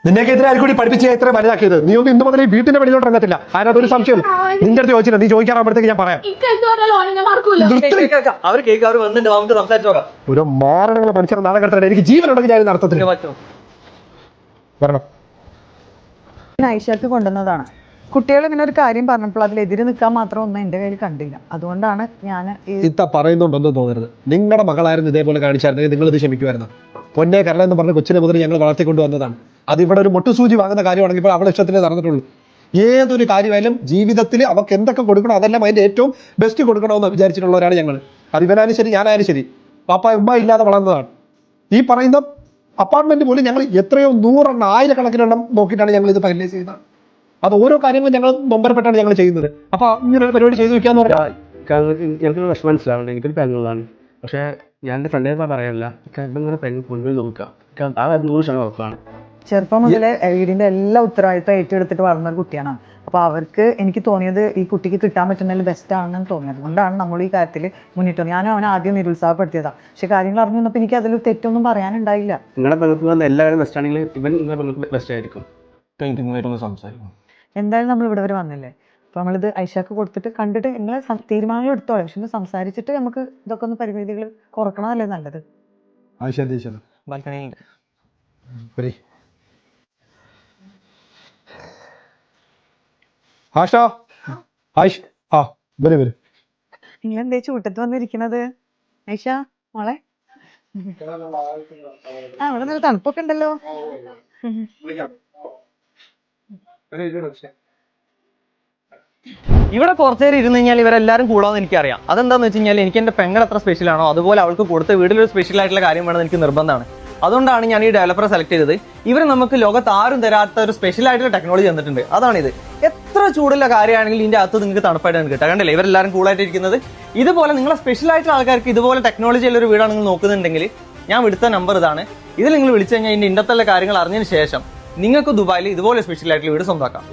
നിന്നെയൊക്കെ എതിരെ ആർക്കൂടി പഠിപ്പിച്ച് ഇത്ര വലുതാക്കിയത്. നീ ഒന്നും ഇന്ന് മുതൽ ഈ വീട്ടിന്റെ വെളിയിലോട്ട് ഇറങ്ങത്തില്ല. അതിനകത്തൊരു സംശയം നിന്റെ അടുത്ത് ചോദിച്ചില്ല. നീ ചോദിക്കാറാകുമ്പോഴത്തേക്ക് ഞാൻ പറയാം. ഒരു മാരണങ്ങളെ മനുഷ്യരെ നാളെ കടത്തണം. എനിക്ക് ജീവനുണ്ടെങ്കിൽ ഞാൻ നടത്തത്തില്ല. വരണം. ഐഷക്ക് കൊണ്ടുവന്നതാണ്. കുട്ടികൾ ഇങ്ങനെ ഒരു കാര്യം പറഞ്ഞപ്പോൾ അതിലെതിരെ നിൽക്കാൻ മാത്രം ഒന്നും എൻ്റെ കയ്യിൽ കണ്ടില്ല. അതുകൊണ്ടാണ് ഞാൻ ഇത്ത പറയുന്നുണ്ടെന്ന് തോന്നരുത്. നിങ്ങളുടെ മകളായിരുന്നു ഇതേപോലെ കാണിച്ചായിരുന്നെങ്കിൽ നിങ്ങൾ ഇത് ക്ഷമിക്കുമായിരുന്നു. പൊന്നെ കരള എന്ന് പറഞ്ഞ കൊച്ചിനെ മുതൽ ഞങ്ങൾ വളർത്തിക്കൊണ്ട് വന്നതാണ്. അത് ഇവിടെ ഒരു മുട്ടുസൂചി വാങ്ങുന്ന കാര്യമാണെങ്കിൽ ഇപ്പോൾ അവളുടെ ഇഷ്ടത്തിലേ നടന്നിട്ടുള്ളൂ. ഏതൊരു കാര്യമായാലും ജീവിതത്തിൽ അവർക്ക് എന്തൊക്കെ കൊടുക്കണോ അതെല്ലാം അതിൻ്റെ ഏറ്റവും ബെസ്റ്റ് കൊടുക്കണമെന്ന് വിചാരിച്ചിട്ടുള്ളവരാണ് ഞങ്ങൾ. അത് ഇവനായാലും ശരി ഞാനായാലും ശരി. പാപ്പ ഉമ്മ ഇല്ലാതെ വളർന്നതാണ്. ഈ പറയുന്ന അപ്പാർട്ട്മെന്റ് പോലും ഞങ്ങൾ എത്രയോ 100 ആയിരക്കണക്കിനെണ്ണം നോക്കിയിട്ടാണ് ഞങ്ങൾ ഇത് ഫൈനലൈസ് ചെയ്യുന്നത്. അത് ഓരോ കാര്യങ്ങളും ഞങ്ങൾ നൊമ്പരപ്പെട്ടാണ് ഞങ്ങൾ ചെയ്യുന്നത്. അപ്പൊ ഇങ്ങനെ ഒരു പരിപാടി ചെയ്തു വെക്കാന്ന് പറഞ്ഞാൽ എനിക്കൊരു വിഷമം മനസ്സിലാവുന്നുണ്ട്. എനിക്കൊരു പെങ്ങളാണ്. പക്ഷേ ഞാൻ എൻ്റെ ഫ്രണ്ടിനെ പറയാനില്ല. ഇങ്ങനെ പെങ്ങൾ കൊണ്ടുപോയി നോക്കുക. ആ 100% ഉറപ്പാണ്. ചെറുപ്പം മുതലേ വീടിന്റെ എല്ലാ ഉത്തരവാദിത്തം ഏറ്റെടുത്തിട്ട് വളർന്ന ഒരു കുട്ടിയാണ്. അപ്പൊ അവർക്ക് എനിക്ക് തോന്നിയത് ഈ കുട്ടിക്ക് കിട്ടാൻ പറ്റുന്നതിൽ ബെസ്റ്റ് ആണെന്ന് തോന്നിയത് കൊണ്ടാണ് നമ്മൾ ഈ കാര്യത്തിൽ മുന്നിട്ട് വന്നത്. ഞാൻ അവനെ ആദ്യം നിരുത്സാഹപ്പെടുത്തിയതാണ്. പക്ഷെ കാര്യങ്ങൾ അറിഞ്ഞു വന്നപ്പോൾ എനിക്ക് അതിൽ തെറ്റൊന്നും പറയാനുണ്ടായില്ല. നിങ്ങളുടെ പെങ്ങൾക്ക് വന്ന എല്ലാവരും ബെസ്റ്റ് ആണെങ്കിൽ ഇവൻ നിങ്ങളുടെ പെങ്ങൾക്ക് ബെസ്റ്റ് ആയിരിക്കും. സംസാരിക്കും. എന്തായാലും നമ്മൾ ഇവിടെ വരെ വന്നില്ലേ. അപ്പോൾ നമ്മളിത് ഐഷക്ക് കൊടുത്തിട്ട് കണ്ടിട്ട് നിങ്ങളെ തീരുമാനം എടുത്തോളാം. പക്ഷെ സംസാരിച്ചിട്ട് നമുക്ക് ഇതൊക്കെ ഒന്ന് പരിമിതികൾ കുറക്കണമല്ലേ നല്ലത്. നിങ്ങൾ എന്തേ ചൂട്ടത്ത് വന്നിരിക്കണത് ഐഷ മോളെ? ഇവിടെ നല്ല തണുപ്പൊക്കെ ഉണ്ടല്ലോ. ഇവിടെ കുറച്ചേരം ഇരുന്ന് കഴിഞ്ഞാൽ ഇവരെല്ലാവരും കൂടാമെന്ന് എനിക്കറിയാം. അതെന്താണെന്ന് വെച്ച് കഴിഞ്ഞാൽ എനിക്ക് എൻ്റെ പെങ്ങൾ എത്ര സ്പെഷ്യലാണോ അതുപോലെ അവൾക്ക് കൊടുത്ത വീട്ടിലൊരു സ്പെഷ്യൽ ആയിട്ടുള്ള കാര്യം വേണമെന്ന് എനിക്ക് നിർബന്ധമാണ്. അതുകൊണ്ടാണ് ഞാൻ ഈ ഡെവലപ്പറെ സെലക്ട് ചെയ്തത്. ഇവർ നമുക്ക് ലോകത്ത് ആരും തരാത്ത ഒരു സ്പെഷ്യൽ ആയിട്ടുള്ള ടെക്നോളജി തന്നിട്ടുണ്ട്. അതാണിത്. എത്ര ചൂടുള്ള കാര്യമാണെങ്കിലും ഇതിൻ്റെ അകത്ത് നിങ്ങൾക്ക് തണുപ്പായിട്ട് നിങ്ങൾക്ക് കിട്ടാം. കണ്ടില്ലേ ഇവരെല്ലാവരും കൂളായിട്ട് ഇരിക്കുന്നത്. ഇതുപോലെ നിങ്ങളെ സ്പെഷ്യൽ ആയിട്ടുള്ള ആൾക്കാർക്ക് ഇതുപോലെ ടെക്നോളജി ഉള്ള ഒരു വീടാണ് നിങ്ങൾ നോക്കുന്നുണ്ടെങ്കിൽ ഞാൻ വിടുത്ത നമ്പർ ഇതാണ്. ഇതിൽ നിങ്ങൾ വിളിച്ചു കഴിഞ്ഞാൽ ഇതിൻ്റെ ഇന്നത്തെ കാര്യങ്ങൾ അറിഞ്ഞതിന് ശേഷം നിങ്ങൾക്ക് ദുബായിൽ ഇതുപോലെ സ്പെഷ്യൽ ആയിട്ടുള്ള വീട് സ്വന്തമാക്കാം.